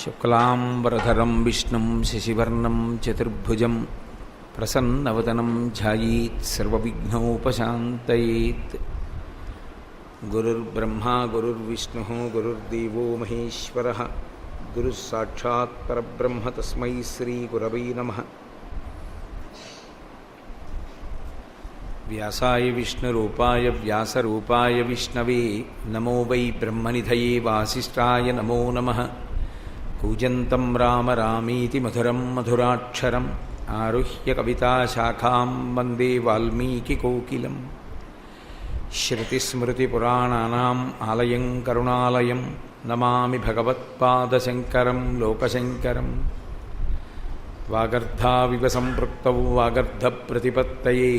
శుక్లాంబరధరం విష్ణుం శశివర్ణం చతుర్భుజం ప్రసన్నవదనం ధ్యాయేత్ సర్వవిఘ్నోపశాంతయేత్. గురుర్బ్రహ్మా గురుర్విష్ణుః గురుర్దేవో మహేశ్వరః గురుః సాక్షాత్ పరబ్రహ్మ తస్మై శ్రీ గురవై నమః. వ్యాసాయ విష్ణురూపాయ వ్యాసరూపాయ విష్ణవే నమో వై బ్రహ్మనిధయే వాసిష్ఠాయ నమో నమః. కూజంతం రామ రామీతి మధురం మధురాక్షరం ఆరుహ్య కవితాశాఖాం వందే వాల్మీకికోకిలం. శ్రుతిస్మృతిపురాణానాం ఆలయం కరుణాలయం నమామి భగవత్పాదశంకరం లోకశంకరం. వాగర్ధావివ సంపృక్తౌ వాగర్ధప్రతిపత్తయే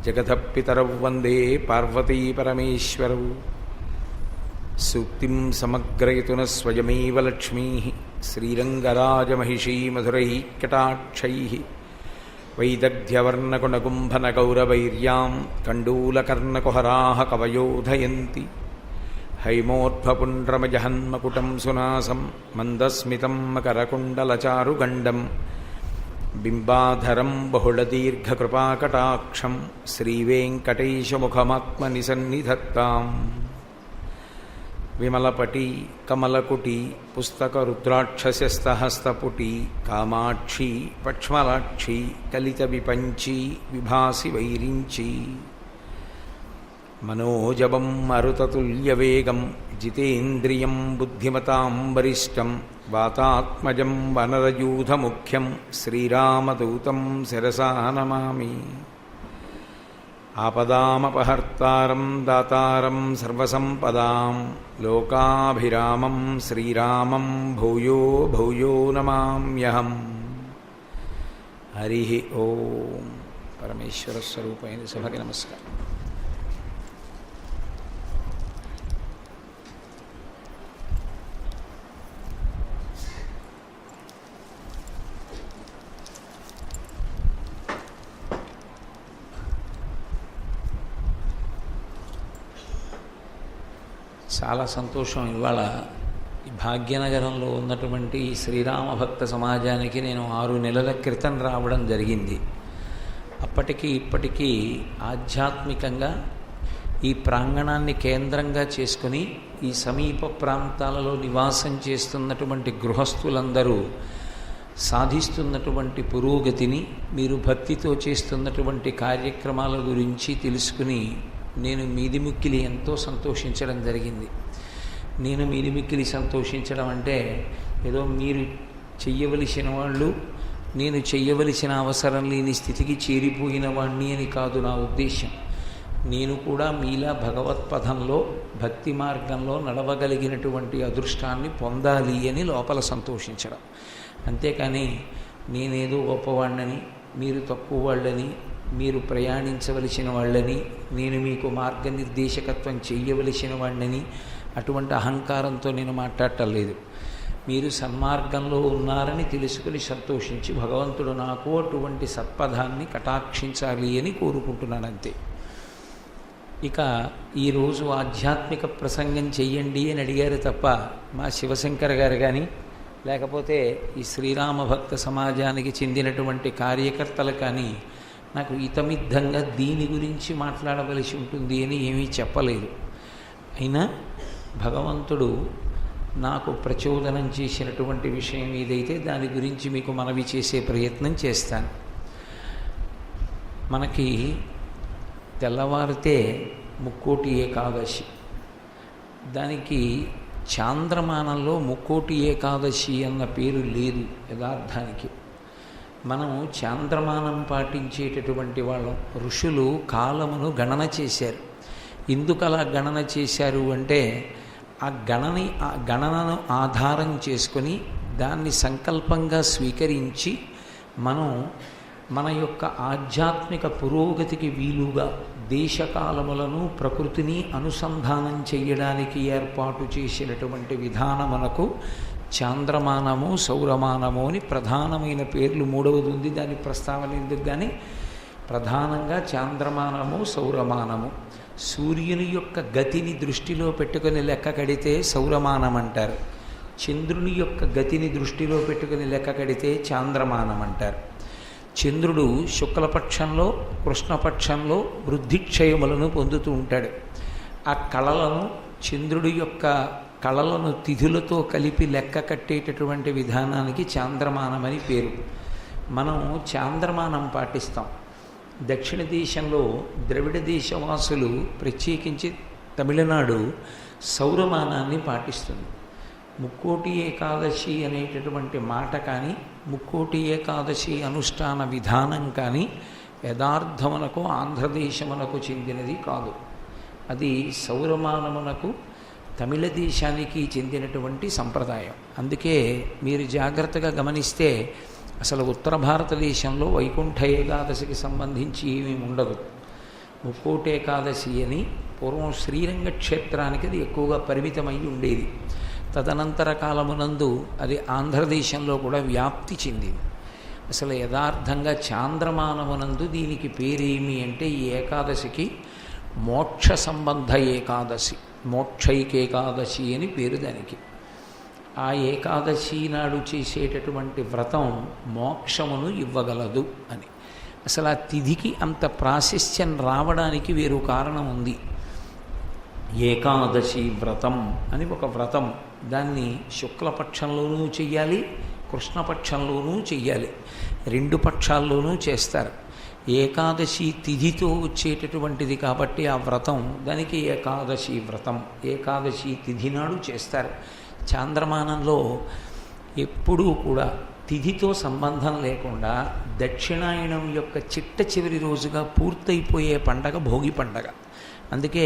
జగతః పితరౌ వందే పార్వతీ పరమేశ్వరౌ. సూక్తిం సమగ్రయతున స్వయమేవ లక్ష్మీః శ్రీరంగరాజమహిషీ మధురైః కటాక్షైః. వైదగ్ధ్యవర్ణకుణగుంభనగౌరవైర్యాం కండూలకర్ణకుహరాः కవయోధయంతి. హైమోర్ధ్వపుండ్రమజహన్మకుటం సునాసం మందస్మితం మకరకుండలచారుగండం. బింబాధరం బహుళదీర్ఘకృపాకటాక్షం శ్రీవేంకటేశముఖమాత్మనిసన్నిధత్తాం. విమలపటి కమలకుటి పుస్తకరుద్రాక్షస్యస్తహస్తపుటి కామాక్షి పక్ష్మలాక్షి కలిత విపంచి విభాసి వైరించి. మనోజవం మరుతతుల్యవేగం జితేంద్రియం బుద్ధిమతాం వరిష్టం వాతాత్మజం వనరయూధముఖ్యం శ్రీరామదూతం శిరసా నమామి. ఆపదామపహర్తారం దాతారం సర్వసంపదాం లోకాభిరామం శ్రీరామం భూయో భూయో నమామ్యహం. హరి ఓం. పరమేశ్వర స్వరూపైన సభకి నమస్కారం. చాలా సంతోషం. ఇవాళ ఈ భాగ్యనగరంలో ఉన్నటువంటి శ్రీరామ భక్త సమాజానికి నేను 6 నెలల క్రితం రావడం జరిగింది. అప్పటికి ఇప్పటికీ ఆధ్యాత్మికంగా ఈ ప్రాంగణాన్ని కేంద్రంగా చేసుకుని ఈ సమీప ప్రాంతాలలో నివాసం చేస్తున్నటువంటి గృహస్థులందరూ సాధిస్తున్నటువంటి పురోగతిని, మీరు భక్తితో చేస్తున్నటువంటి కార్యక్రమాల గురించి తెలుసుకుని నేను మీది మిక్కిలి ఎంతో సంతోషించడం జరిగింది. నేను మీది మిక్కిలి సంతోషించడం అంటే ఏదో మీరు చెయ్యవలసిన వాళ్ళు, నేను చెయ్యవలసిన అవసరం లేని స్థితికి చేరిపోయిన వాణ్ణి అని కాదు నా ఉద్దేశం. నేను కూడా మీలా భగవత్పథంలో భక్తి మార్గంలో నడవగలిగినటువంటి అదృష్టాన్ని పొందాలి అని లోపల సంతోషించడం. అంతేకాని నేనేదో గొప్పవాణ్ణని, మీరు తక్కువ వాళ్ళని, మీరు ప్రయాణించవలసిన వాళ్ళని, నేను మీకు మార్గనిర్దేశకత్వం చెయ్యవలసిన వాడిని అటువంటి అహంకారంతో నేను మాట్లాడటం లేదు. మీరు సన్మార్గంలో ఉన్నారని తెలుసుకుని సంతోషించి భగవంతుడు నాకు అటువంటి సత్పథాన్ని కటాక్షించాలి అని కోరుకుంటున్నాను, అంతే. ఇక ఈరోజు ఆధ్యాత్మిక ప్రసంగం చెయ్యండి అని అడిగారు తప్ప మా శివశంకర్ గారు కానీ లేకపోతే ఈ శ్రీరామ భక్త సమాజానికి చెందినటువంటి కార్యకర్తలు కానీ నాకు ఇతమిద్ధంగా దీని గురించి మాట్లాడవలసి ఉంటుంది అని ఏమీ చెప్పలేదు. అయినా భగవంతుడు నాకు ప్రచోదనం చేసినటువంటి విషయం ఏదైతే దాని గురించి మీకు మనవి చేసే ప్రయత్నం చేస్తాను. మనకి తెల్లవారితే ముక్కోటి ఏకాదశి, దానికి చాంద్రమానంలో ముక్కోటి ఏకాదశి అన్న పేరు లేదు యథార్థానికి. మనం చాంద్రమానం పాటించేటటువంటి వాళ్ళం. ఋషులు కాలమును గణన చేశారు. ఎందుకు అలా గణన చేశారు అంటే ఆ గణనను ఆధారం చేసుకొని దాన్ని సంకల్పంగా స్వీకరించి మనం మన యొక్క ఆధ్యాత్మిక పురోగతికి వీలుగా దేశకాలములను ప్రకృతిని అనుసంధానం చేయడానికి ఏర్పాటు చేసినటువంటి విధానమునకు చాంద్రమానము సౌరమానము అని ప్రధానమైన పేర్లు. మూడవది ఉంది, దాని ప్రస్తావన ఎందుకు కానీ ప్రధానంగా చాంద్రమానము సౌరమానము. సూర్యుని యొక్క గతిని దృష్టిలో పెట్టుకొని లెక్క కడితే సౌరమానం అంటారు. చంద్రుని యొక్క గతిని దృష్టిలో పెట్టుకుని లెక్క కడితే చాంద్రమానం అంటారు. చంద్రుడు శుక్లపక్షంలో కృష్ణపక్షంలో వృద్ధిక్షయములను పొందుతూ ఉంటాడు. ఆ కళలను చంద్రుడి యొక్క కళలను తిథులతో కలిపి లెక్క కట్టేటటువంటి విధానానికి చాంద్రమానమని పేరు. మనం చాంద్రమానం పాటిస్తాం. దక్షిణ దేశంలో ద్రవిడ దేశవాసులు, ప్రత్యేకించి తమిళనాడు సౌరమానాన్ని పాటిస్తుంది. ముక్కోటి ఏకాదశి అనేటటువంటి మాట కానీ, ముక్కోటి ఏకాదశి అనుష్ఠాన విధానం కానీ యథార్థమునకు ఆంధ్రదేశమునకు చెందినది కాదు. అది సౌరమానమునకు తమిళ దేశానికి చెందినటువంటి సంప్రదాయం. అందుకే మీరు జాగ్రత్తగా గమనిస్తే అసలు ఉత్తర భారతదేశంలో వైకుంఠ ఏకాదశికి సంబంధించి ఏమీ ఉండదు. ముక్కోటి ఏకాదశి అని పూర్వం శ్రీరంగ క్షేత్రానికి అది ఎక్కువగా పరిమితమై ఉండేది. తదనంతర కాలమునందు అది ఆంధ్రదేశంలో కూడా వ్యాప్తి చెందింది. అసలు యథార్థంగా చాంద్రమానమునందు దీనికి పేరేమి అంటే ఈ ఏకాదశికి మోక్ష సంబంధ ఏకాదశి, మోక్షైకేకాదశి అని పేరు దానికి. ఆ ఏకాదశి నాడు చేసేటటువంటి వ్రతం మోక్షమును ఇవ్వగలదు అని. అసలు ఆ తిథికి అంత ప్రాశస్త్యం రావడానికి వేరు కారణం ఉంది. ఏకాదశి వ్రతం అని ఒక వ్రతం, దాన్ని శుక్లపక్షంలోనూ చెయ్యాలి, కృష్ణపక్షంలోనూ చెయ్యాలి, రెండు పక్షాల్లోనూ చేస్తారు. ఏకాదశి తిథితో వచ్చేటటువంటిది కాబట్టి ఆ వ్రతం, దానికి ఏకాదశి వ్రతం, ఏకాదశి తిథి నాడు చేస్తారు. చాంద్రమానంలో ఎప్పుడూ కూడా తిథితో సంబంధం లేకుండా దక్షిణాయనం యొక్క చిట్ట చివరి రోజుగా పూర్తయిపోయే పండగ భోగి పండగ. అందుకే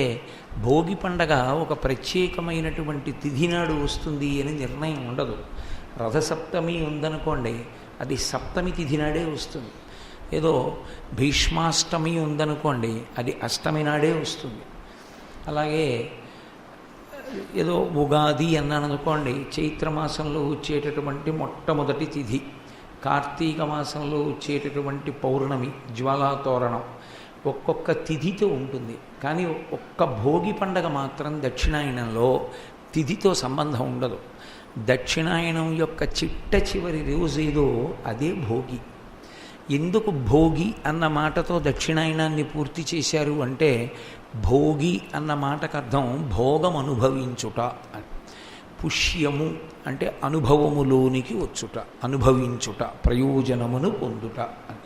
భోగి పండగ ఒక ప్రత్యేకమైనటువంటి తిథి నాడు వస్తుంది అని నిర్ణయం ఉండదు. రథసప్తమి ఉందనుకోండి, అది సప్తమి తిథి నాడే వస్తుంది. ఏదో భీష్మాష్టమి ఉందనుకోండి, అది అష్టమి నాడే వస్తుంది. అలాగే ఏదో ఉగాది అన్నాను అనుకోండి, చైత్రమాసంలో వచ్చేటటువంటి మొట్టమొదటి తిథి, కార్తీక మాసంలో వచ్చేటటువంటి పౌర్ణమి, జ్వాలాతోరణం, ఒక్కొక్క తిథితో ఉంటుంది. కానీ ఒక్క భోగి పండగ మాత్రం దక్షిణాయనంలో తిథితో సంబంధం ఉండదు. దక్షిణాయనం యొక్క చిట్ట చివరి రోజు ఏదో అదే భోగి. ఎందుకు భోగి అన్న మాటతో దక్షిణాయనాన్ని పూర్తి చేశారు అంటే, భోగి అన్న మాటకు అర్థం భోగం అనుభవించుట అని. పుష్యము అంటే అనుభవములోనికి వచ్చుట, అనుభవించుట, ప్రయోజనమును పొందుట అని.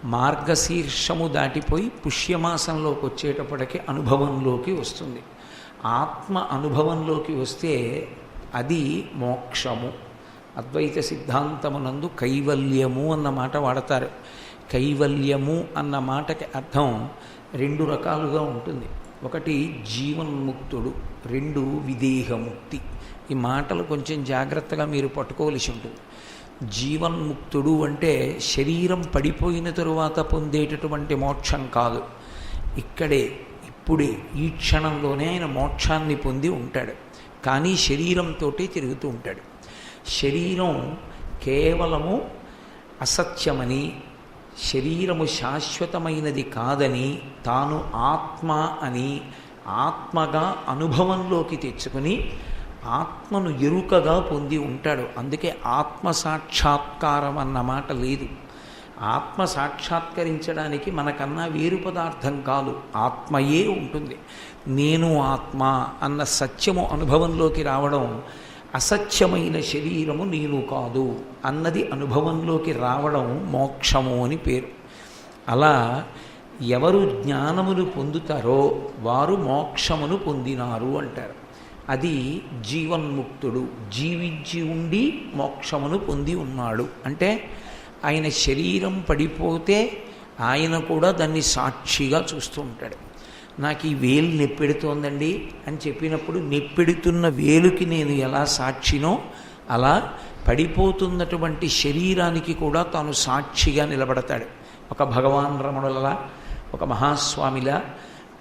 మార్గశీర్షము దాటిపోయి పుష్యమాసంలోకి వచ్చేటప్పటికి అనుభవంలోకి వస్తుంది. ఆత్మ అనుభవంలోకి వస్తే అది మోక్షము. అద్వైత సిద్ధాంతమునందు కైవల్యము అన్న మాట వాడతారు. కైవల్యము అన్న మాటకి అర్థం రెండు రకాలుగా ఉంటుంది. ఒకటి జీవన్ముక్తుడు, రెండు విదేహముక్తి. ఈ మాటలు కొంచెం జాగ్రత్తగా మీరు పట్టుకోవలసి ఉంటుంది. జీవన్ముక్తుడు అంటే శరీరం పడిపోయిన తరువాత పొందేటటువంటి మోక్షం కాదు. ఇక్కడే ఇప్పుడే ఈ క్షణంలోనే ఆయన మోక్షాన్ని పొంది ఉంటాడు. కానీ శరీరంతో తిరుగుతూ ఉంటాడు. శరీరం కేవలము అసత్యమని, శరీరము శాశ్వతమైనది కాదని, తాను ఆత్మ అని ఆత్మగా అనుభవంలోకి తెచ్చుకుని ఆత్మను ఎరుకగా పొంది ఉంటాడు. అందుకే ఆత్మసాక్షాత్కారం అన్న మాట లేదు. ఆత్మ సాక్షాత్కరించడానికి మనకన్నా వేరు పదార్థం కాదు, ఆత్మయే ఉంటుంది. నేను ఆత్మ అన్న సత్యము అనుభవంలోకి రావడం, అసత్యమైన శరీరము నేను కాదు అన్నది అనుభవంలోకి రావడం మోక్షము అని పేరు. అలా ఎవరు జ్ఞానమును పొందుతారో వారు మోక్షమును పొందినారు అంటారు. అది జీవన్ముక్తుడు, జీవించి ఉండి మోక్షమును పొంది ఉన్నాడు అంటే ఆయన శరీరం పడిపోతే ఆయన కూడా దాన్ని సాక్షిగా చూస్తూ ఉంటాడు. నాకు ఈ వేలు నొప్పెడుతోందండి అని చెప్పినప్పుడు నొప్పెడుతున్న వేలుకి నేను ఎలా సాక్షినో అలా పడిపోతున్నటువంటి శరీరానికి కూడా తాను సాక్షిగా నిలబడతాడు. ఒక భగవాన్ రమణులలా, ఒక మహాస్వామిలా,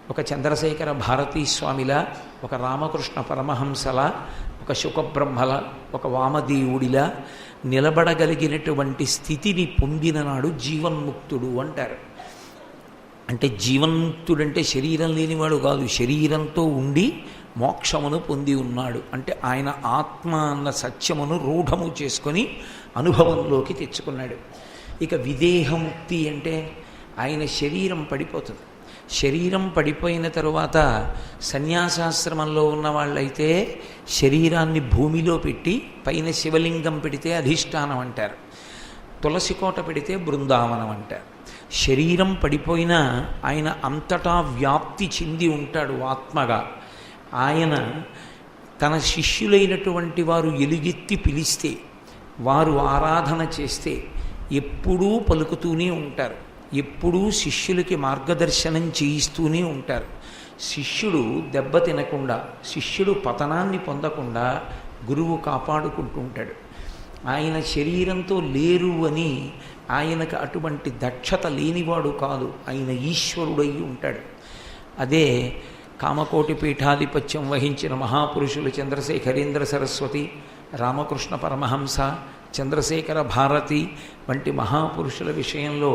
ఒక చంద్రశేఖర భారతీ స్వామిలా, ఒక రామకృష్ణ పరమహంసలా, ఒక శుకబ్రహ్మల, ఒక వామదేవుడిలా నిలబడగలిగినటువంటి స్థితిని పొందిన నాడు జీవన్ముక్తుడు అంటారు. అంటే జీవన్ముక్తుడంటే శరీరం లేనివాడు కాదు, శరీరంతో ఉండి మోక్షమును పొంది ఉన్నాడు. అంటే ఆయన ఆత్మ అన్న సత్యమును రూఢము చేసుకొని అనుభవంలోకి తెచ్చుకున్నాడు. ఇక విదేహముక్తి అంటే ఆయన శరీరం పడిపోతుంది. శరీరం పడిపోయిన తరువాత సన్యాసాశ్రమంలో ఉన్న వాళ్ళైతే శరీరాన్ని భూమిలో పెట్టి పైన శివలింగం పెడితే అధిష్టానం అంటారు, తులసి కోట పెడితే బృందావనం అంటారు. శరీరం పడిపోయినా ఆయన అంతటా వ్యాప్తి చెంది ఉంటాడు ఆత్మగా. ఆయన తన శిష్యులైనటువంటి వారు ఎలుగెత్తి పిలిస్తే, వారు ఆరాధన చేస్తే ఎప్పుడూ పలుకుతూనే ఉంటారు, ఎప్పుడూ శిష్యులకి మార్గదర్శనం చేయిస్తూనే ఉంటారు. శిష్యుడు దెబ్బ తినకుండా, శిష్యుడు పతనాన్ని పొందకుండా గురువు కాపాడుకుంటూ ఉంటాడు. ఆయన శరీరంతో లేరు అని ఆయనకు అటువంటి దక్షత లేనివాడు కాదు, ఆయన ఈశ్వరుడై ఉంటాడు. అదే కామకోటి పీఠాధిపత్యం వహించిన మహాపురుషులు చంద్రశేఖరేంద్ర సరస్వతి, రామకృష్ణ పరమహంస, చంద్రశేఖర భారతి వంటి మహాపురుషుల విషయంలో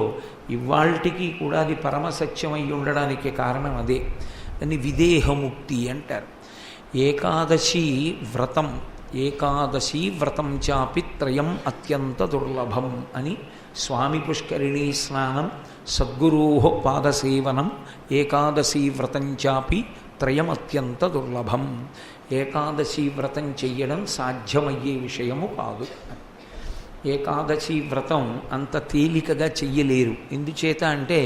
ఇవాల్టికి కూడా అది పరమసత్యమై ఉండడానికి కారణం అదే. దాన్ని విదేహముక్తి అంటారు. ఏకాదశి వ్రతం చాపి త్రయం అత్యంత దుర్లభం అని స్వామి పుష్కరిణీ స్నానం, సద్గురోః పాదసేవనం, ఏకాదశి వ్రతం చాపి త్రయం అత్యంత దుర్లభం. ఏకాదశి వ్రతం చెయ్యడం సాధ్యమయ్యే విషయము కాదు. ఏకాదశి వ్రతం అంత తేలికగా చెయ్యలేరు. ఎందుచేత అంటే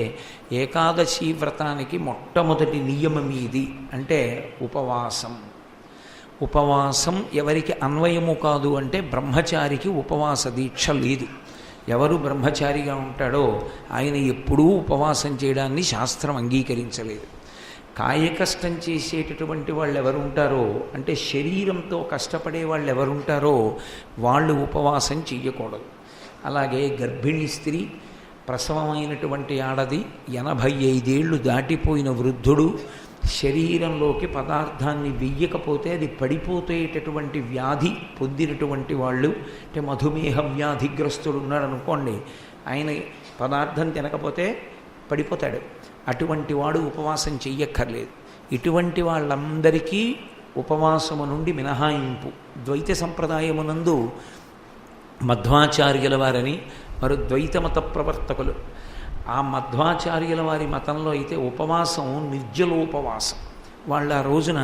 ఏకాదశి వ్రతానికి మొట్టమొదటి నియమం ఇది, అంటే ఉపవాసం. ఉపవాసం ఎవరికి అన్వయము కాదు అంటే బ్రహ్మచారికి ఉపవాస దీక్ష లేదు. ఎవరు బ్రహ్మచారిగా ఉంటాడో ఆయన ఎప్పుడూ ఉపవాసం చేయడాన్ని శాస్త్రం అంగీకరించలేదు. కాయకష్టం చేసేటటువంటి వాళ్ళు ఎవరుంటారో అంటే శరీరంతో కష్టపడే వాళ్ళు ఎవరుంటారో వాళ్ళు ఉపవాసం చెయ్యకూడదు. అలాగే గర్భిణీ స్త్రీ, ప్రసవమైనటువంటి ఆడది, 85 ఏళ్ళు దాటిపోయిన వృద్ధుడు, శరీరంలోకి పదార్థాన్ని వెయ్యకపోతే అది పడిపోతేటటువంటి వ్యాధి పొందినటువంటి వాళ్ళు, అంటే మధుమేహ వ్యాధిగ్రస్తుడు ఉన్నాడు అనుకోండి, ఆయన పదార్థం తినకపోతే పడిపోతాడు. అటువంటి వాడు ఉపవాసం చెయ్యక్కర్లేదు. ఇటువంటి వాళ్ళందరికీ ఉపవాసము నుండి మినహాయింపు. ద్వైత సంప్రదాయమునందు మధ్వాచార్యుల వారని మరో ద్వైతమత ప్రవర్తకులు, ఆ మధ్వాచార్యుల వారి మతంలో అయితే ఉపవాసం నిర్జలోపవాసం. వాళ్ళు ఆ రోజున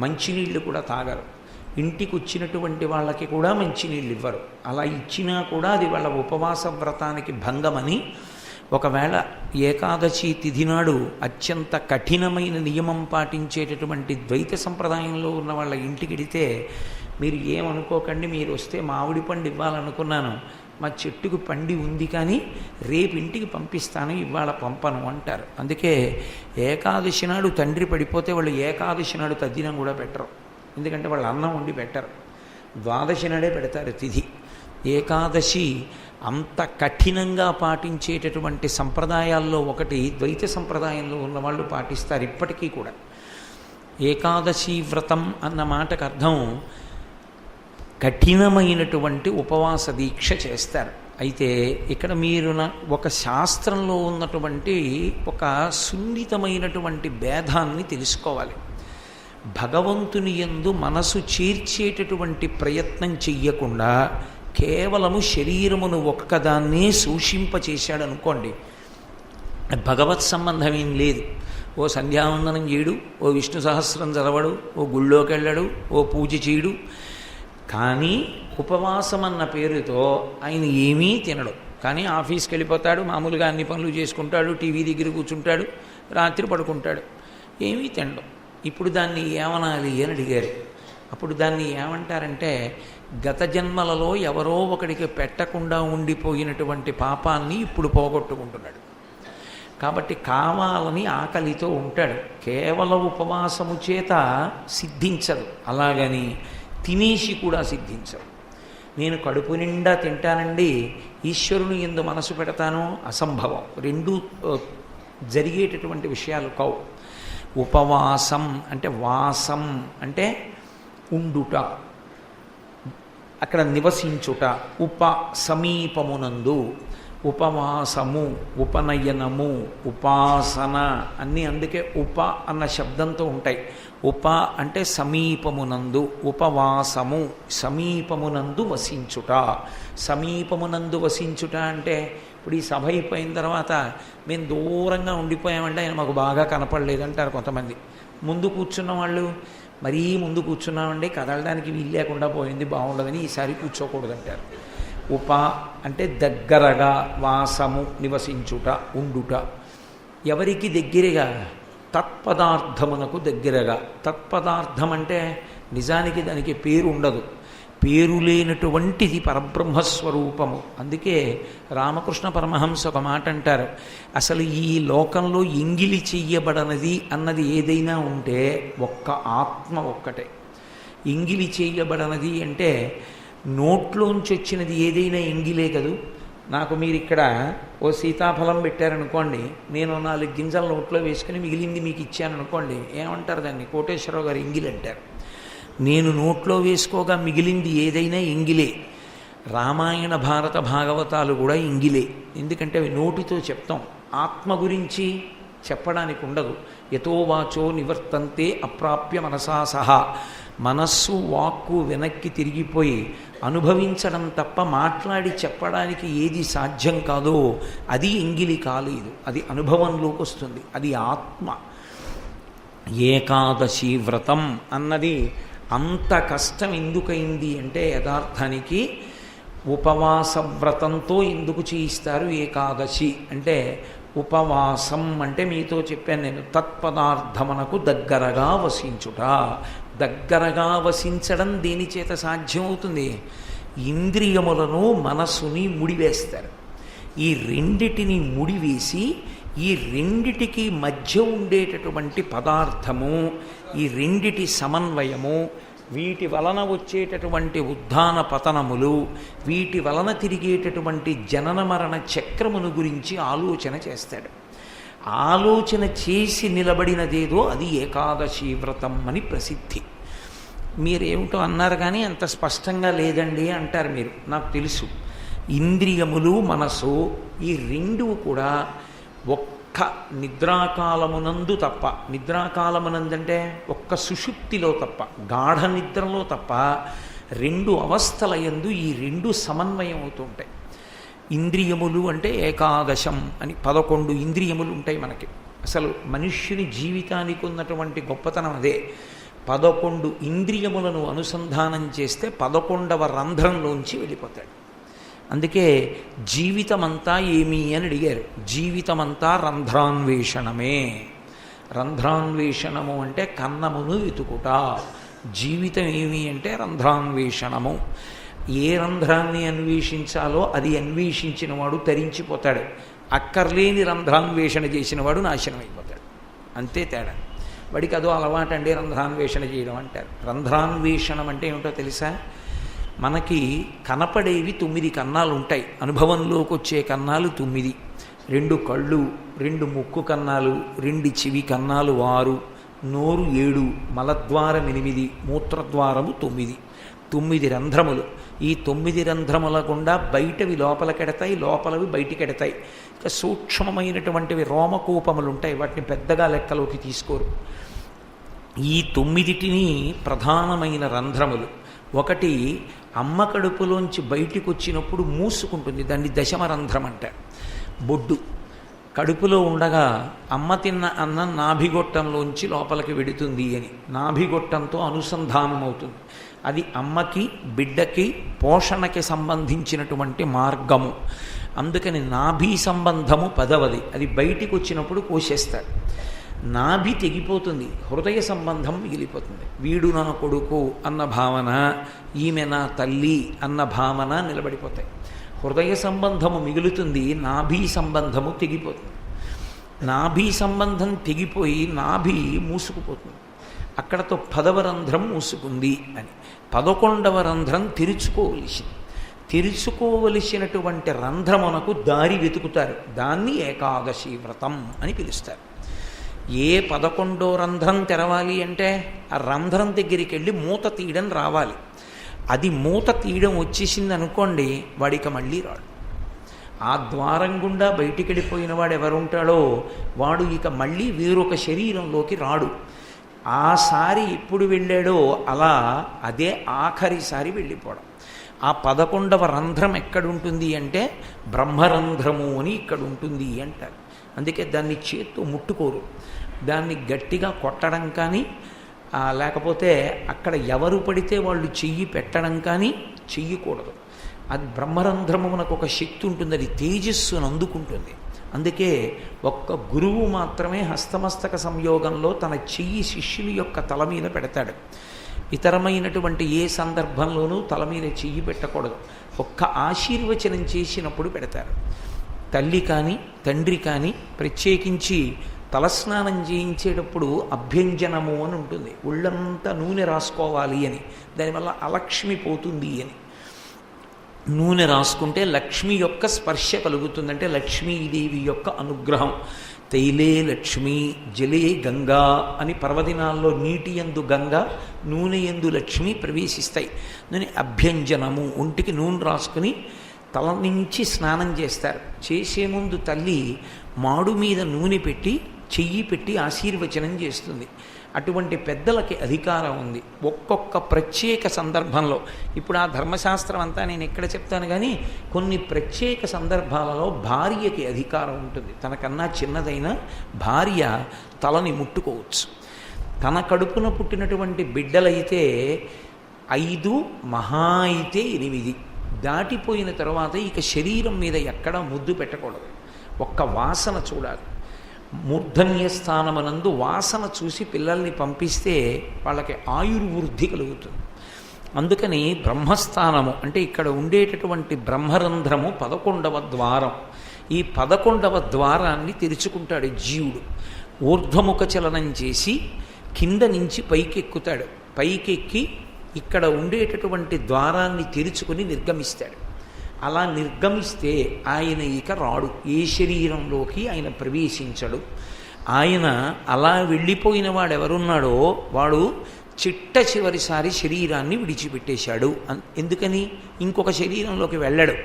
మంచినీళ్ళు కూడా తాగరు, ఇంటికి వచ్చినటువంటి వాళ్ళకి కూడా మంచినీళ్ళు ఇవ్వరు. అలా ఇచ్చినా కూడా అది వాళ్ళ ఉపవాస వ్రతానికి భంగమని, ఒకవేళ ఏకాదశి తిథి నాడు అత్యంత కఠినమైన నియమం పాటించేటటువంటి ద్వైత సంప్రదాయంలో ఉన్న వాళ్ళ ఇంటికి వెడితే, మీరు ఏమనుకోకండి, మీరు వస్తే మామిడి పండు ఇవ్వాలనుకున్నాను, మా చెట్టుకు పండి ఉంది కానీ రేపు ఇంటికి పంపిస్తాను, ఇవాళ పంపను అంటారు. అందుకే ఏకాదశి నాడు తండ్రి పడిపోతే వాళ్ళు ఏకాదశి నాడు తద్దినం కూడా పెట్టరు, ఎందుకంటే వాళ్ళు అన్నం వండి పెట్టరు, ద్వాదశి నాడే పెడతారు తిథి. ఏకాదశి అంత కఠినంగా పాటించేటటువంటి సంప్రదాయాల్లో ఒకటి ద్వైత సంప్రదాయంలో ఉన్నవాళ్ళు పాటిస్తారు ఇప్పటికీ కూడా. ఏకాదశి వ్రతం అన్న మాటకు అర్థం కఠినమైనటువంటి ఉపవాస దీక్ష చేస్తారు. అయితే ఇక్కడ మీరు ఒక శాస్త్రంలో ఉన్నటువంటి ఒక సున్నితమైనటువంటి భేదాన్ని తెలుసుకోవాలి. భగవంతుని యందు మనసు చేర్చేటటువంటి ప్రయత్నం చెయ్యకుండా కేవలము శరీరమును ఒక్కదాన్నే సూషింపచేశాడు అనుకోండి, భగవత్ సంబంధం ఏం లేదు. ఓ సంధ్యావందనం చేయడు, ఓ విష్ణు సహస్రం చదవడు, ఓ గుళ్ళోకి వెళ్ళడు, ఓ పూజ చేయడు, కానీ ఉపవాసం అన్న పేరుతో ఆయన ఏమీ తినడు. కానీ ఆఫీస్కి వెళ్ళిపోతాడు, మామూలుగా అన్ని పనులు చేసుకుంటాడు, టీవీ దగ్గర కూర్చుంటాడు, రాత్రి పడుకుంటాడు, ఏమీ తినడు. ఇప్పుడు దాన్ని ఏమనాలి అని అడిగారు. అప్పుడు దాన్ని ఏమంటారంటే, గత జన్మలలో ఎవరో ఒకడికి పెట్టకుండా ఉండిపోయినటువంటి పాపాన్ని ఇప్పుడు పోగొట్టుకుంటున్నాడు. కాబట్టి కావాలని ఆకలితో ఉంటాడు, కేవలం ఉపవాసము చేత సిద్ధించదు, అలాగని తినేసి కూడా సిద్ధించదు. నేను కడుపు నిండా తింటానండి, ఈశ్వరుని యందు మనసు పెడతాను, అసంభవం. రెండూ జరిగేటటువంటి విషయాలు కావు. ఉపవాసం అంటే వాసం అంటే ఉండుట, అక్కడ నివసించుట. ఉప సమీపమునందు, ఉపవాసము, ఉపనయనము, ఉపాసన అన్నీ అందుకే ఉప అన్న శబ్దంతో ఉంటాయి. ఉప అంటే సమీపమునందు, ఉపవాసము సమీపమునందు వసించుట. సమీపమునందు వసించుట అంటే ఇప్పుడు ఈ సభ అయిపోయిన తర్వాత మేము దూరంగా ఉండిపోయామంటే ఆయన మాకు బాగా కనపడలేదంటారు కొంతమంది. ముందు కూర్చున్న వాళ్ళు మరీ ముందు కూర్చున్నామండి, కదలడానికి వీలు లేకుండా పోయింది, బాగుండదని ఈసారి కూర్చోకూడదంటారు. ఉప అంటే దగ్గరగా, వాసము నివసించుట, ఉండుట. ఎవరికి దగ్గరగా? తత్పదార్థమునకు దగ్గరగా. తత్పదార్థం అంటే నిజానికి దానికి పేరు ఉండదు, పేరు లేనటువంటిది పరబ్రహ్మస్వరూపము. అందుకే రామకృష్ణ పరమహంస ఒక మాట అంటారు, అసలు ఈ లోకంలో ఎంగిలి చెయ్యబడనది అన్నది ఏదైనా ఉంటే ఒక్క ఆత్మ ఒక్కటే. ఎంగిలి చెయ్యబడనది అంటే నోట్లోంచి వచ్చినది ఏదైనా ఎంగిలే కదూ. నాకు మీరు ఇక్కడ ఓ సీతాఫలం పెట్టారనుకోండి, నేను 4 గింజలు నోట్లో వేసుకుని మిగిలింది మీకు ఇచ్చాననుకోండి, ఏమంటారు దాన్ని? కోటేశ్వరరావు గారు ఎంగిలి అంటారు. నేను నోట్లో వేసుకోగా మిగిలింది ఏదైనా ఎంగిలే. రామాయణ భారత భాగవతాలు కూడా ఎంగిలే. ఎందుకంటే అవి నోటితో చెప్తాం, ఆత్మ గురించి చెప్పడానికి ఉండదు. యతో వాచో నివర్తంతే అప్రాప్య మనసా సహా. మనస్సు వాక్కు వెనక్కి తిరిగిపోయి అనుభవించడం తప్ప మాట్లాడి చెప్పడానికి ఏది సాధ్యం కాదో అది ఎంగిలి కాలేదు, అది అనుభవంలోకి వస్తుంది, అది ఆత్మ. ఏకాదశి వ్రతం అన్నది అంత కష్టం ఎందుకైంది అంటే యథార్థానికి ఉపవాస వ్రతంతో ఎందుకు చేయిస్తారు ఏకాదశి అంటే, ఉపవాసం అంటే మీతో చెప్పాను నేను, తత్పదార్థమునకు దగ్గరగా వసించుట. దగ్గరగా వసించడం దేని చేత సాధ్యం అవుతుంది? ఇంద్రియములను మనస్సుని ముడివేస్తారు. ఈ రెండిటిని ముడివేసి ఈ రెండిటికి మధ్య ఉండేటటువంటి పదార్థము, ఈ రెండిటి సమన్వయము, వీటి వలన వచ్చేటటువంటి ఉద్ధాన పతనములు, వీటి వలన తిరిగేటటువంటి జనన మరణ చక్రమును గురించి ఆలోచన చేస్తాడు. ఆలోచన చేసి నిలబడినదేదో అది ఏకాదశి వ్రతం అని ప్రసిద్ధి. మీరేమిటో అన్నారు కానీ అంత స్పష్టంగా లేదండి అంటారు మీరు. నాకు తెలుసు, ఇంద్రియములు మనసు ఈ రెండు కూడా ఒక్క నిద్రాకాలమునందు తప్ప, నిద్రాకాలమునందంటే ఒక్క సుషుప్తిలో తప్ప, గాఢ నిద్రలో తప్ప 2 అవస్థల యందు ఈ 2 సమన్వయం అవుతుంటాయి. ఇంద్రియములు అంటే ఏకాదశం అని 11 ఇంద్రియములు ఉంటాయి మనకి. అసలు మనుష్యుని జీవితానికి ఉన్నటువంటి గొప్పతనం అదే. 11 ఇంద్రియములను అనుసంధానం చేస్తే 11వ రంధ్రంలోంచి వెళ్ళిపోతాడు. అందుకే జీవితమంతా ఏమి అని అడిగారు. జీవితమంతా రంధ్రాన్వేషణమే. రంధ్రాన్వేషణము అంటే కన్నమును వెతుకుట. జీవితం ఏమి అంటే రంధ్రాన్వేషణము. ఏ రంధ్రాన్ని అన్వేషించాలో అది అన్వేషించిన వాడు తరించిపోతాడు, అక్కర్లేని రంధ్రాన్వేషణ చేసిన వాడు నాశనం అయిపోతాడు. అంతే తేడా. వాడికి అదో అలవాటండి రంధ్రాన్వేషణ చేయడం అంటారు. రంధ్రాన్వేషణం అంటే ఏమిటో తెలుసా? మనకి కనపడేవి 9 కన్నాలు ఉంటాయి, అనుభవంలోకి వచ్చే కన్నాలు 9. 2 కళ్ళు, 2 ముక్కు కన్నాలు, 2 చెవి కన్నాలు 6, నోరు 7, మలద్వారం 8, మూత్రద్వారము 9. 9 రంధ్రములు. ఈ 9 రంధ్రముల గుండా బయటవి లోపలికెడతాయి, లోపలవి బయటికెడతాయి. ఇక సూక్ష్మమైనటువంటివి రోమకూపములు ఉంటాయి, వాటిని పెద్దగా లెక్కలోకి తీసుకోరు. ఈ 9టిని ప్రధానమైన రంధ్రములు. ఒకటి అమ్మ కడుపులోంచి బయటికి వచ్చినప్పుడు మూసుకుంటుంది, దాన్ని దశమరంధ్రం అంటారు. బొడ్డు కడుపులో ఉండగా అమ్మ తిన్న అన్నం నాభిగొట్టంలోంచి లోపలికి వెడుతుంది అని, నాభిగొట్టంతో అనుసంధానం అవుతుంది. అది అమ్మకి బిడ్డకి పోషణకి సంబంధించినటువంటి మార్గము. అందుకని నాభి సంబంధము 10వది. అది బయటికి వచ్చినప్పుడు కోసేస్తాడు. నాభి తెగిపోతుంది, హృదయ సంబంధం మిగిలిపోతుంది. వీడు నా కొడుకు అన్న భావన, ఈమె నా తల్లి అన్న భావన నిలబడిపోతాయి. హృదయ సంబంధము మిగులుతుంది, నాభి సంబంధము తెగిపోతుంది. నాభి సంబంధం తెగిపోయి నాభి మూసుకుపోతుంది. అక్కడతో 10వ రంధ్రం మూసుకుంది అని. 11వ రంధ్రం తెరుచుకోవలసినటువంటి రంధ్రమునకు దారి వెతుకుతారు. దాన్ని ఏకాదశి వ్రతం అని పిలుస్తారు. ఏ 11వ రంధ్రం తెరవాలి అంటే ఆ రంధ్రం దగ్గరికి వెళ్ళి మూత తీయడం రావాలి. అది మూత తీయడం వచ్చేసింది అనుకోండి, వాడిక మళ్ళీ రాడు. ఆ ద్వారం గుండా బయటికి వెళ్ళిపోయిన వాడు ఎవరుంటాడో వాడు ఇక మళ్ళీ వేరొక శరీరంలోకి రాడు. ఆసారి ఎప్పుడు వెళ్ళాడో అలా అదే ఆఖరిసారి వెళ్ళిపోవడం. ఆ 11వ రంధ్రం ఎక్కడుంటుంది అంటే బ్రహ్మరంధ్రము అని ఇక్కడ ఉంటుంది అంటారు. అందుకే దాన్ని చేత్తో ముట్టుకోరు. దాన్ని గట్టిగా కొట్టడం కానీ లేకపోతే అక్కడ ఎవరు పడితే వాళ్ళు చెయ్యి పెట్టడం కానీ చెయ్యకూడదు. అది బ్రహ్మరంధ్రమునకు ఒక శక్తి ఉంటుంది, అది తేజస్సును అందుకుంటుంది. అందుకే ఒక్క గురువు మాత్రమే హస్తమస్తక సంయోగంలో తన చెయ్యి శిష్యుని యొక్క తల మీద పెడతాడు. ఇతరమైనటువంటి ఏ సందర్భంలోనూ తల మీద చెయ్యి పెట్టకూడదు. ఒక్క ఆశీర్వచనం చేసినప్పుడు పెడతారు. తల్లి కానీ తండ్రి కానీ ప్రత్యేకించి తలస్నానం చేయించేటప్పుడు అభ్యంజనము అని ఉంటుంది. ఒళ్ళంతా నూనె రాసుకోవాలి అని, దానివల్ల అలక్ష్మి పోతుంది అని. నూనె రాసుకుంటే లక్ష్మి యొక్క స్పర్శ కలుగుతుందంటే లక్ష్మీదేవి యొక్క అనుగ్రహం. తైలే లక్ష్మి జలే గంగా అని పర్వదినాల్లో నీటి యందు గంగా, నూనె యందు లక్ష్మి ప్రవేశిస్తాయి. నూనె అభ్యంజనము, ఒంటికి నూనె రాసుకుని తల నుంచి స్నానం చేస్తారు. చేసే ముందు తల్లి మాడు మీద నూనె పెట్టి చెయ్యి పెట్టి ఆశీర్వచనం చేస్తుంది. అటువంటి పెద్దలకి అధికారం ఉంది. ఒక్కొక్క ప్రత్యేక సందర్భంలో, ఇప్పుడు ఆ ధర్మశాస్త్రం అంతా నేను ఎక్కడ చెప్తాను కానీ కొన్ని ప్రత్యేక సందర్భాలలో భార్యకి అధికారం ఉంటుంది. తనకన్నా చిన్నదైన భార్య తలని ముట్టుకోవచ్చు. తన కడుపున పుట్టినటువంటి బిడ్డలైతే 5 మహా అయితే 8 దాటిపోయిన తర్వాత ఇక శరీరం మీద ఎక్కడా ముద్దు పెట్టకూడదు. ఒక్క వాసన చూడాలి. మూర్ధన్య స్థానమనందు వాసన చూసి పిల్లల్ని పంపిస్తే వాళ్ళకి ఆయుర్వృద్ధి కలుగుతుంది. అందుకని బ్రహ్మస్థానము అంటే ఇక్కడ ఉండేటటువంటి బ్రహ్మరంధ్రము 11వ ద్వారం. ఈ 11వ ద్వారాన్ని తెరుచుకుంటాడు జీవుడు. ఊర్ధ్వముఖ చలనం చేసి కింద నుంచి పైకెక్కుతాడు. పైకెక్కి ఇక్కడ ఉండేటటువంటి ద్వారాన్ని తెరుచుకుని నిర్గమిస్తాడు. అలా నిర్గమిస్తే ఆయన ఇక రాడు, ఏ శరీరంలోకి ఆయన ప్రవేశించడు. ఆయన అలా వెళ్ళిపోయిన వాడు ఎవరున్నాడో వాడు చిట్ట చివరిసారి శరీరాన్ని విడిచిపెట్టేశాడు. ఎందుకని? ఇంకొక శరీరంలోకి వెళ్ళడు.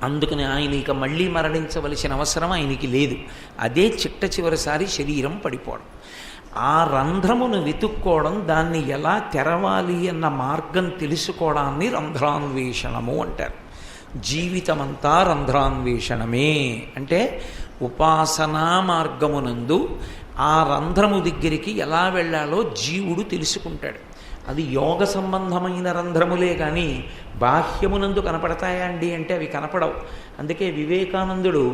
అందుకని ఆయన ఇక మళ్ళీ మరణించవలసిన అవసరం ఆయనకి లేదు. అదే చిట్ట చివరిసారి శరీరం పడిపోవడం. ఆ రంధ్రమును వెతుక్కోవడం, దాన్ని ఎలా తెరవాలి అన్న మార్గం తెలుసుకోవడాన్ని రంధ్రాన్వేషణము అంటారు. జీవితమంతా రంధ్రాన్వేషణమే. అంటే ఉపాసనా మార్గమునందు ఆ రంధ్రము దగ్గరికి ఎలా వెళ్ళాలో జీవుడు తెలుసుకుంటాడు. అది యోగ సంబంధమైన రంధ్రములే కానీ బాహ్యమునందు కనపడతాయా అండి అంటే అవి కనపడవు. అందుకే వివేకానందుడు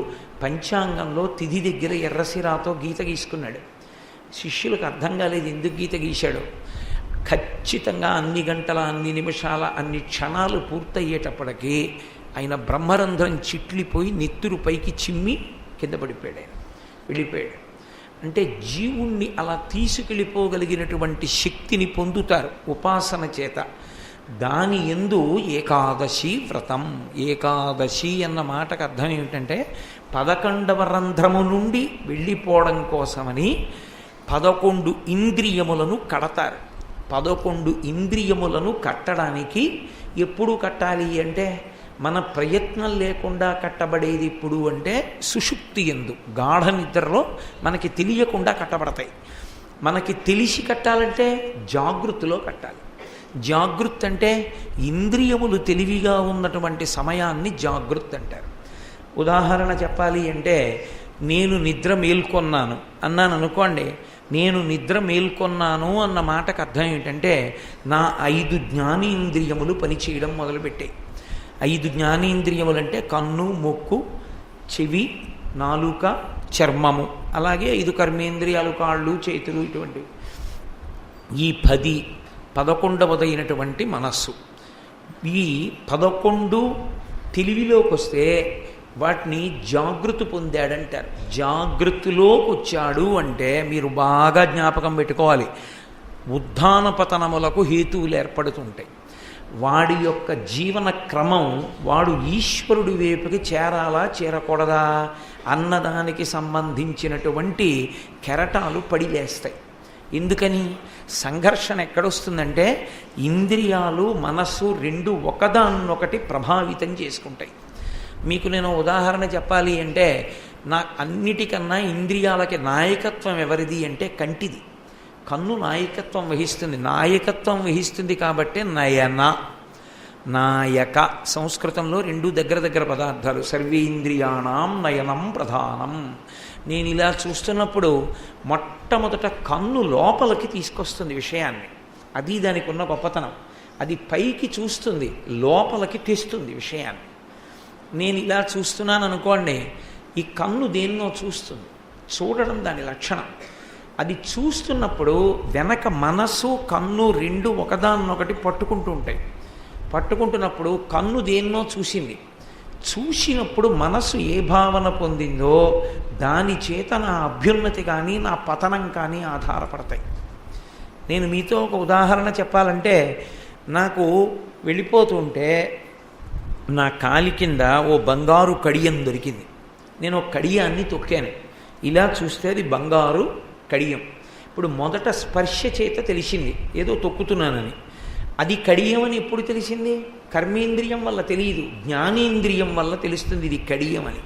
పంచాంగంలో తిథి దగ్గర ఎర్రసిరాతో గీత గీసుకున్నాడు. శిష్యులకు అర్థం కాలేదు ఎందుకు గీత గీశాడు. ఖచ్చితంగా అన్ని గంటల, అన్ని నిమిషాల, అన్ని క్షణాలు పూర్తయ్యేటప్పటికీ ఆయన బ్రహ్మరంధ్రం చిట్లిపోయి నెత్తురు పైకి చిమ్మి కింద పడిపోయాడు. ఆయన వెళ్ళిపోయాడు. అంటే జీవుణ్ణి అలా తీసుకెళ్ళిపోగలిగినటువంటి శక్తిని పొందుతారు ఉపాసన చేత. దాని యందు ఏకాదశి వ్రతం. ఏకాదశి అన్న మాటకు అర్థం ఏమిటంటే 11వ రంధ్రము నుండి వెళ్ళిపోవడం కోసమని 11 ఇంద్రియములను కడతారు. 11 ఇంద్రియములను కట్టడానికి ఎప్పుడు కట్టాలి అంటే మన ప్రయత్నం లేకుండా కట్టబడేది ఎప్పుడు అంటే సుషుప్తి యందు, గాఢ నిద్రలో మనకి తెలియకుండా కట్టబడతాయి. మనకి తెలిసి కట్టాలంటే జాగృతిలో కట్టాలి. జాగృత్ అంటే ఇంద్రియములు తెలివిగా ఉన్నటువంటి సమయాన్ని జాగృత్ అంటారు. ఉదాహరణ చెప్పాలి అంటే నేను నిద్ర మేల్కొన్నాను అన్నాను అనుకోండి. నేను నిద్ర మేల్కొన్నాను అన్న మాటకు అర్థం ఏంటంటే నా 5 జ్ఞానేంద్రియములు పనిచేయడం మొదలుపెట్టాయి. 5 జ్ఞానేంద్రియములు అంటే కన్ను, ముక్కు, చెవి, నాలుక, చర్మము, అలాగే 5 కర్మేంద్రియాలు, కాళ్ళు, చేతులు, ఇటువంటివి. ఈ 11వదైనటువంటి మనస్సు. ఈ 11 తెలివిలోకి వస్తే వాటిని జాగృతి పొందాడంటారు. జాగృతిలోకి వచ్చాడు అంటే మీరు బాగా జ్ఞాపకం పెట్టుకోవాలి, ఉత్థాన పతనములకు హేతువులు ఏర్పడుతుంటాయి. వాడి యొక్క జీవన క్రమం వాడు ఈశ్వరుడి వైపుకి చేరాలా చేరకూడదా అన్నదానికి సంబంధించినటువంటి కెరటాలు పడిలేస్తాయి. ఎందుకని? సంఘర్షణ ఎక్కడొస్తుందంటే ఇంద్రియాలు, మనస్సు 2 ఒకదాన్నొకటి ప్రభావితం చేసుకుంటాయి. మీకు నేను ఉదాహరణ చెప్పాలి అంటే, నా అన్నిటికన్నా ఇంద్రియాలకి నాయకత్వం ఎవరిది అంటే కంటిది. కన్ను నాయకత్వం వహిస్తుంది. నాయకత్వం వహిస్తుంది కాబట్టి నయన, నాయక. సంస్కృతంలో రెండు దగ్గర దగ్గర పదార్థాలు. సర్వేంద్రియాణం నయనం ప్రధానం. నేను ఇలా చూస్తున్నప్పుడు మొట్టమొదట కన్ను లోపలికి తీసుకొస్తుంది విషయాన్ని. అది దానికి ఉన్న గొప్పతనం. అది పైకి చూస్తుంది, లోపలికి తెస్తుంది విషయాన్ని. నేను ఇలా చూస్తున్నాను అనుకోండి, ఈ కన్ను దేన్నో చూస్తుంది. చూడడం దాని లక్షణం. అది చూస్తున్నప్పుడు వెనక మనసు కన్ను రెండు ఒకదాన్నొకటి పట్టుకుంటూ ఉంటాయి. పట్టుకుంటున్నప్పుడు కన్ను దేన్నో చూసింది. చూసినప్పుడు మనసు ఏ భావన పొందిందో దాని చేత నా అభ్యున్నతి కానీ నా పతనం కానీ ఆధారపడతాయి. నేను మీతో ఒక ఉదాహరణ చెప్పాలంటే, నాకు వెళ్ళిపోతుంటే నా కాలి కింద ఓ బంగారు కడియం దొరికింది. నేను ఒక కడియాన్ని తొక్కాను. ఇలా చూస్తే అది బంగారు కడియం. ఇప్పుడు మొదట స్పర్శ చేత తెలిసింది ఏదో తొక్కుతున్నానని. అది కడియం అని ఎప్పుడు తెలిసింది? కర్మేంద్రియం వల్ల తెలియదు, జ్ఞానేంద్రియం వల్ల తెలుస్తుంది ఇది కడియం అని.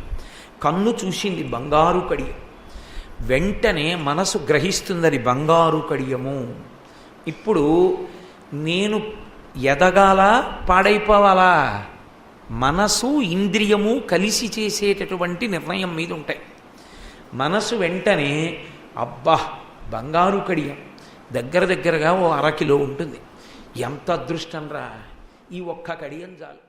కన్ను చూసింది బంగారు కడియం. వెంటనే మనసు గ్రహిస్తుంది అది బంగారు కడియము. ఇప్పుడు నేను ఎదగాల పాడైపోవాలా? మనసు ఇంద్రియము కలిసి చేసేటటువంటి నిర్ణయం మీద ఉంటాయి. మనసు వెంటనే అబ్బా బంగారు కడియం దగ్గరగా ఓ 1/2 కిలో ఉంటుంది, ఎంత అదృష్టం రా, ఈ ఒక్క కడియం చాలు.